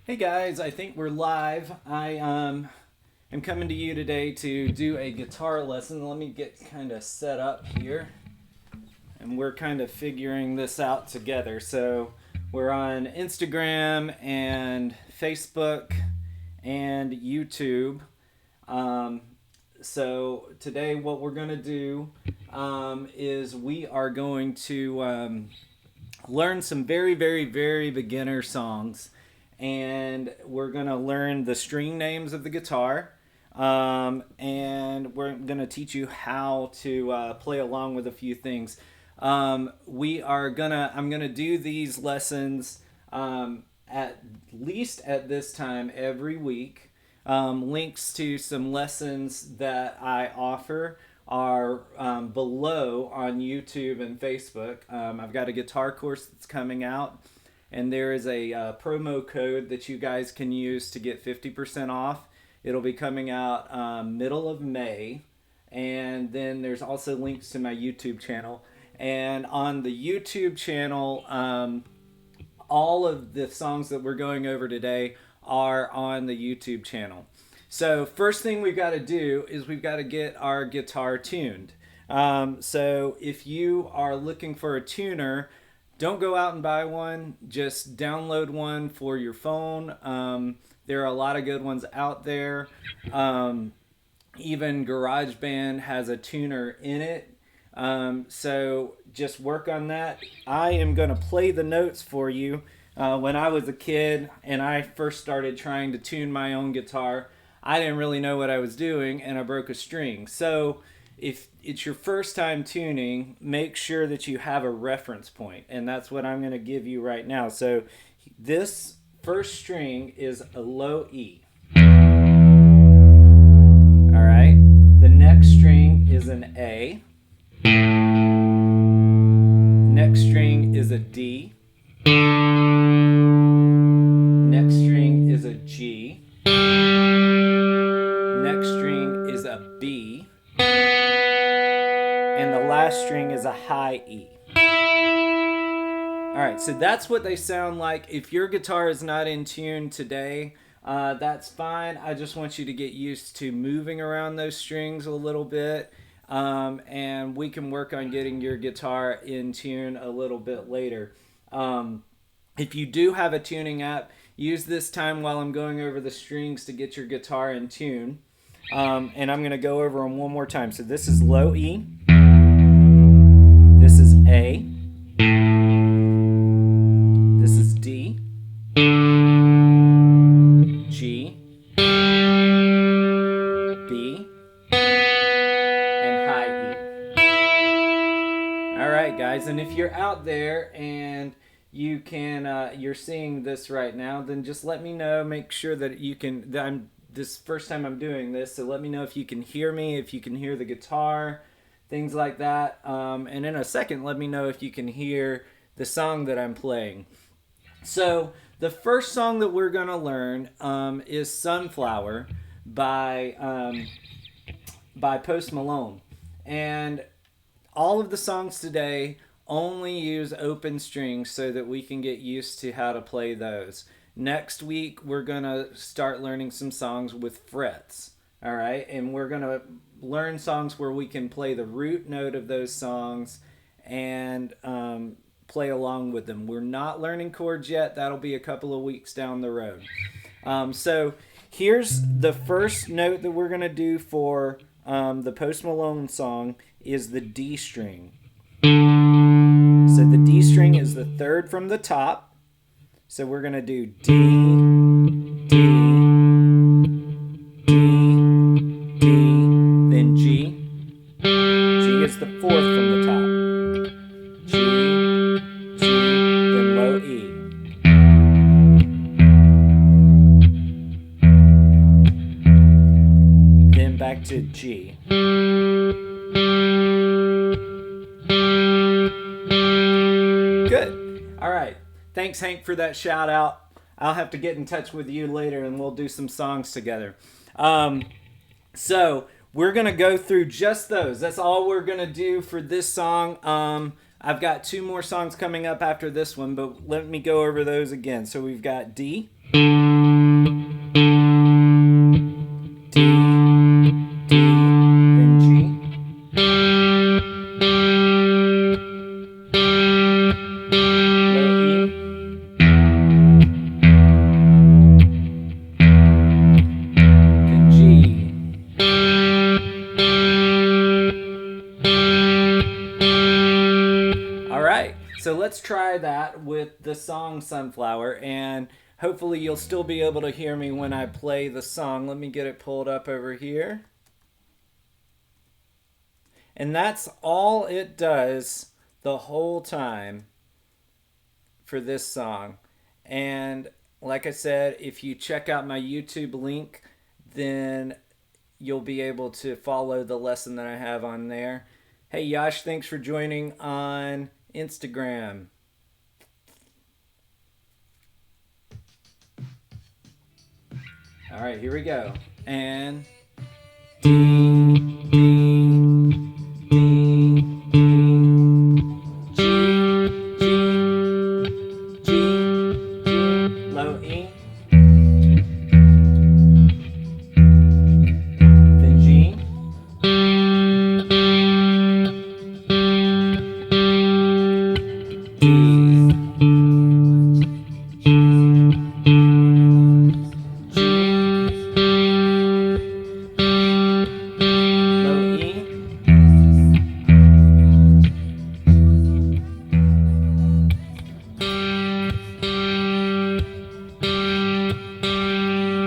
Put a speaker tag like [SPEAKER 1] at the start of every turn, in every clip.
[SPEAKER 1] Hey guys, I think we're live. I am coming to you today to do a guitar lesson. Let me get kind of set up here. And we're kind of figuring this out together. So we're on Instagram and Facebook and YouTube. So today what we're going to do is we are going to learn some very beginner songs, and we're going to learn the string names of the guitar, and we're going to teach you how to play along with a few things. I'm gonna do these lessons at least at this time every week. Links to some lessons that I offer are below on YouTube and Facebook. I've got a guitar course that's coming out, and there is a promo code that you guys can use to get 50% off. It'll be coming out middle of May, and then there's also links to my YouTube channel. And on the YouTube channel, all of the songs that we're going over today are on the YouTube channel. So first thing we've got to do is we've got to get our guitar tuned. So if you are looking for a tuner, don't go out and buy one. Just download one for your phone. There are a lot of good ones out there. Even GarageBand has a tuner in it. So just work on that. I am going to play the notes for you. When I was a kid and I first started trying to tune my own guitar, I didn't really know what I was doing, and I broke a string. So if it's your first time tuning, make sure that you have a reference point, and that's what I'm going to give you right now. So this first string is a low E. All right. The next string is an A. Next string is a D. Next string is a G. Next string is a B. And the last string is a high E. Alright, so that's what they sound like. If your guitar is not in tune today, that's fine. I just want you to get used to moving around those strings a little bit. And we can work on getting your guitar in tune a little bit later. If you do have a tuning app, use this time while I'm going over the strings to get your guitar in tune. And I'm going to go over them one more time. So this is low E. This is A. This is D. G. B. Guys, and if you're out there and you can you're seeing this right now, then just let me know. Make sure that you can, that I'm this first time I'm doing this, so let me know if you can hear me, if you can hear the guitar, things like that. And in a second, let me know if you can hear the song that I'm playing. So the first song that we're gonna learn is Sunflower by Post Malone. And all of the songs today only use open strings so that we can get used to how to play those. Next week, we're going to start learning some songs with frets, all right? And we're going to learn songs where we can play the root note of those songs and play along with them. We're not learning chords yet. That'll be a couple of weeks down the road. So here's the first note that we're going to do for the Post Malone song is the D string. So the D string is the third from the top. So we're going to do D, D, D, D, then G. G is the fourth from the top. G, G, then low E. Then back to G. Good. All right. Thanks, Hank, for that shout out. I'll have to get in touch with you later and we'll do some songs together. So we're going to go through just those. That's all we're going to do for this song. I've got two more songs coming up after this one, but let me go over those again. So we've got D, So let's try that with the song Sunflower, and hopefully you'll still be able to hear me when I play the song. Let me get it pulled up over here. And that's all it does the whole time for this song. And like I said, if you check out my YouTube link, then you'll be able to follow the lesson that I have on there. Hey Yash, thanks for joining on Instagram. All right, here we go. And D, D, D, G, G, G, low E, then G,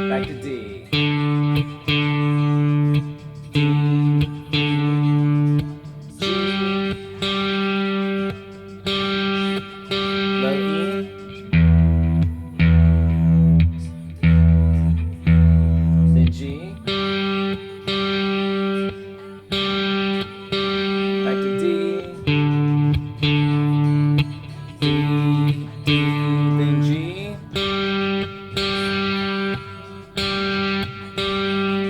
[SPEAKER 1] back to D. Low E. Then G. Back to D. D, D, then G.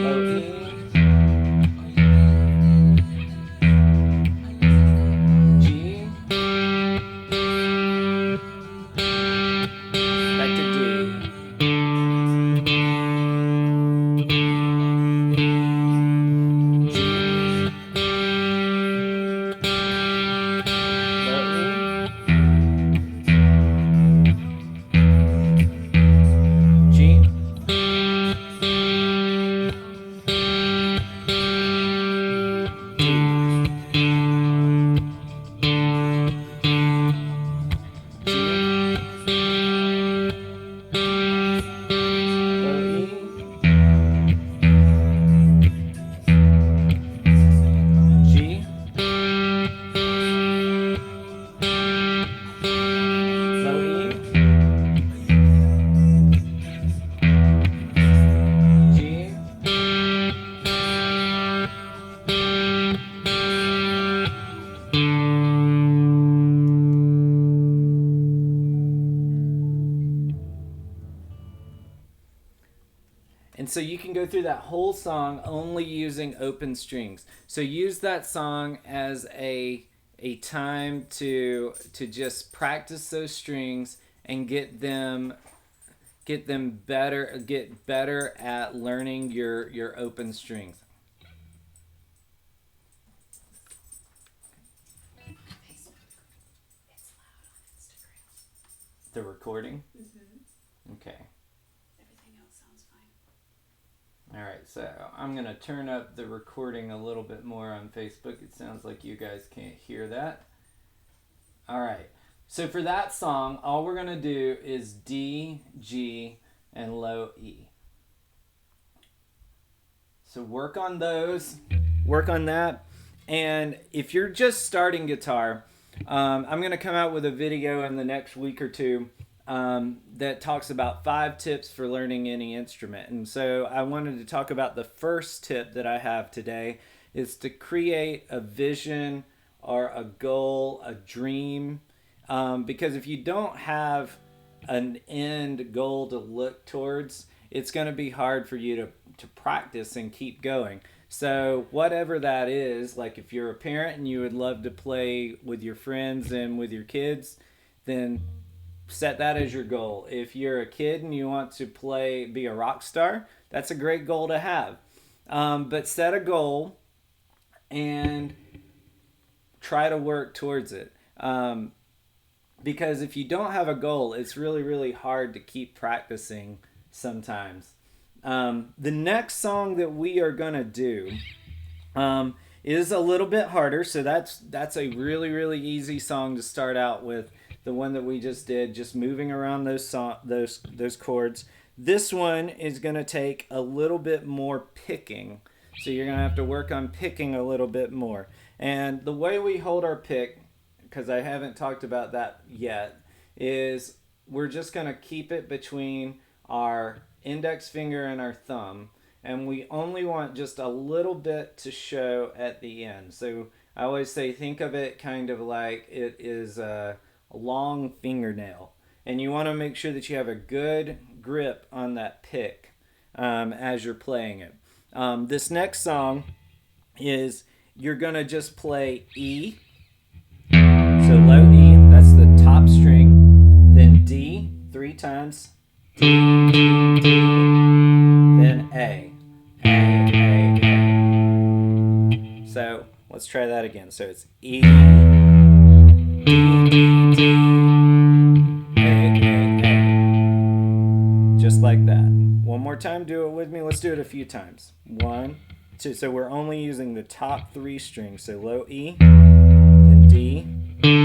[SPEAKER 1] Low E. G. Back to D. And so you can go through that whole song only using open strings. So use that song as a time to just practice those strings and get better at learning your open strings. The recording? Mm-hmm. Okay.
[SPEAKER 2] Everything else sounds fine.
[SPEAKER 1] All right, so I'm going to turn up the recording a little bit more on Facebook. It sounds like you guys can't hear that. All right. So for that song, all we're going to do is D, G, and low E. So work on those. Work on that. And if you're just starting guitar, I'm going to come out with a video in the next week or two that talks about 5 tips for learning any instrument. And so I wanted to talk about the first tip that I have today is to create a vision or a goal, a dream. Because if you don't have an end goal to look towards, it's going to be hard for you to practice and keep going. So whatever that is, like if you're a parent and you would love to play with your friends and with your kids, then set that as your goal. If you're a kid and you want to be a rock star, that's a great goal to have. But set a goal and try to work towards it. Because if you don't have a goal, it's really, really hard to keep practicing sometimes. The next song that we are going to do is a little bit harder. So that's a really really easy song to start out with. The one that we just did, just moving around those chords. This one is going to take a little bit more picking. So you're going to have to work on picking a little bit more. And the way we hold our pick, because I haven't talked about that yet, is we're just going to keep it between our index finger and our thumb. And we only want just a little bit to show at the end. So I always say, think of it kind of like it is a long fingernail. And you want to make sure that you have a good grip on that pick as you're playing it. This next song is you're going to just play E. So low E, that's the top string. Then D 3 times. D, D, D. Then A. A, A. So let's try that again. So it's E, D, D, D, A, A. Just like that. One more time, do it with me. Let's do it a few times. 1, 2. So we're only using the top 3 strings. So low E, then D,